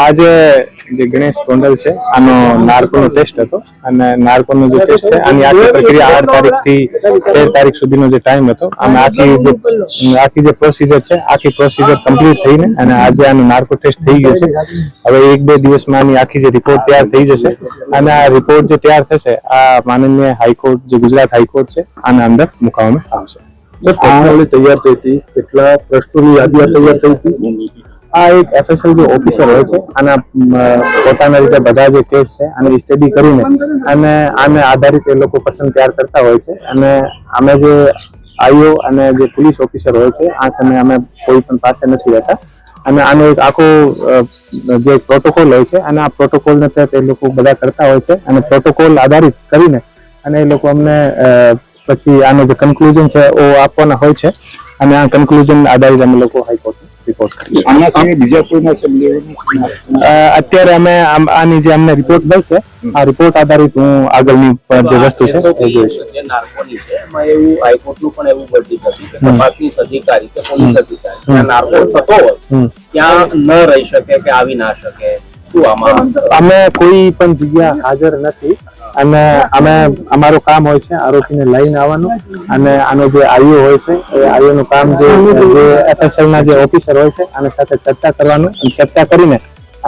આજે જે ગણેશ ગોંડલ છે આનો નાર્કોનો ટેસ્ટ હતો અને નાર્કોનો જે ટેસ્ટ છે આની આખી પ્રક્રિયા 8 તારીખથી 13 તારીખ સુધીનો જે ટાઈમ હતો અને આખી જે પ્રોસિજર છે આખી પ્રોસિજર કમ્પ્લીટ થઈને અને આજે આનો નાર્કો ટેસ્ટ થઈ ગયો છે. હવે 1-2 દિવસમાં આની આખી જે રિપોર્ટ તૈયાર થઈ જશે અને આ રિપોર્ટ જે તૈયાર થશે આ માનનીય હાઈકોર્ટ જે ગુજરાત હાઈકોર્ટ છે આના અંદર મુકાવવામાં આવશે. તૈયાર થઈ હતી કેટલા પ્રશ્નોની યાદી તૈયાર થઈ હતી. આ એક એફએસએલ જે ઓફિસર હોય છે આના પોતાના રીતે બધા જે કેસ છે આને સ્ટડી કરીને અને આને આધારિત એ લોકો પસંદ તૈયાર કરતા હોય છે અને અમે જે આઈઓ અને જે પોલીસ ઓફિસર હોય છે આ સમયે અમે કોઈ પણ પાસે નથી રહેતા અને આનો એક આખો જે પ્રોટોકોલ હોય છે અને આ પ્રોટોકોલને તહેત એ લોકો બધા કરતા હોય છે અને પ્રોટોકોલ આધારિત કરીને અને એ લોકો અમને પછી આનો જે કન્ક્લુઝન છે એ આપવાના હોય છે અને આ કન્ક્લુઝન આધારિત અમે લોકો હાઈકોર્ટ રિપોર્ટ કરીશું. આના સિવાય બીજા કોઈના અત્યારે અમે આની જે અમને રિપોર્ટ મળશે આ રિપોર્ટ આધારિત હું આગળની જે વસ્તુ છે એ જોઈશ. જે નાર્કોની છે એમાં એવું હાઈકોર્ટનું પણ એવું વર્ડિક્ટ હતું કે તપાસની અધિકારી કે પોલીસ અધિકારી ત્યાં નાર્કો થતો હોય ત્યાં ન રહી શકે કે આવી ના શકે. શું આમાં અમે કોઈ પણ જગ્યા હાજર નથી અને અમે અમારું કામ હોય છે આરોપીને લઈને આવવાનું અને આનો જે આઈઓ હોય છે એ આઈઓ નું કામ જે એફએસએલ ના જે ઓફિસર હોય છે આની સાથે ચર્ચા કરવાનું અને ચર્ચા કરીને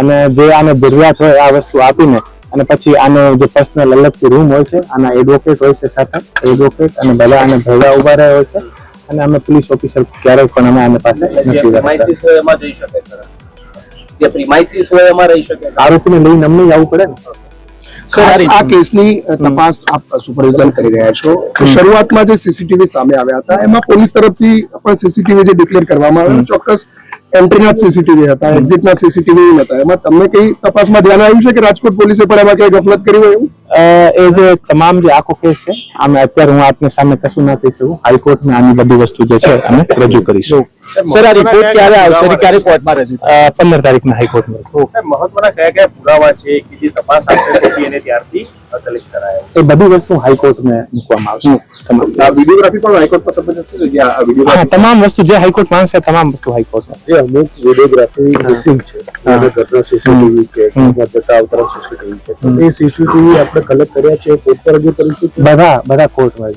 અને જે આને જરૂરિયાત હોય આ વસ્તુ આપીને અને પછી આનો જે પર્સનલ અલગથી રૂમ હોય છે આના એડવોકેટ હોય છે સાથે એડવોકેટ અને બધા આને ભેગા ઉભા રહ્યા હોય છે અને અમે પોલીસ ઓફિસર ક્યારેય પણ અમે આને પાસે નથી પ્રિમાઇસિસ હોય એમાં જઈ શકે જે પ્રિમાઇસિસ હોય એમાં રહી શકે. આરોપીને લઈને અમને આવવું પડે ને. સર આ કેસની તપાસ આપ સુપરવિઝન કરી રહ્યા છો. શરૂઆતમાં જે સીસીટીવી સામે આવ્યા હતા એમાં પોલીસ તરફથી પણ સીસીટીવી જે ડિક્લેર કરવામાં આવ્યા ચોક્કસ એન્ટ્રીના સીસીટીવી હતા એક્ઝિટના સીસીટીવી હતા એમાં તમને કઈ તપાસમાં ધ્યાન આવ્યું છે કે રાજકોટ પોલીસે પણ એમાં કઈ ગફલત કરી હોય એવું? એ જે તમામ જે આખો કેસ છે અમે અત્યારે હું આપની સામે કશું ના કહી શકું. હાઈકોર્ટમાં આની બધી વસ્તુ જે છે અમે રજૂ કરીશું. સર આ રિપોર્ટ ક્યારે આવશે અને ક્યારે કોર્ટમાં રજૂ 15 તારીખના હાઈકોર્ટમાં. મહત્વના કયા પુરાવા છે કે જે તપાસ આપશે એને ત્યારથી કલેક્ટ કરાય એ બધી વસ્તુ હાઈકોર્ટમાં મૂકવામાં આવશે. વિડીયોગ્રાફી પણ હાઈકોર્ટમાં સબમિટ થશે કે આ વિડીયો તમામ વસ્તુ જે હાઈકોર્ટ માંગશે તમામ વસ્તુ હાઈકોર્ટમાં. જે અમુક વિડીયોગ્રાફી મિસિંગ છે ઘટના સીસીટીવી છે જતા આવતા સીસીટીવી છે એ સીસીટીવી આપણે કલેક્ટ કર્યા છે કોર્ટ પર રજૂ કરીશું. બધા કોર્ટમાં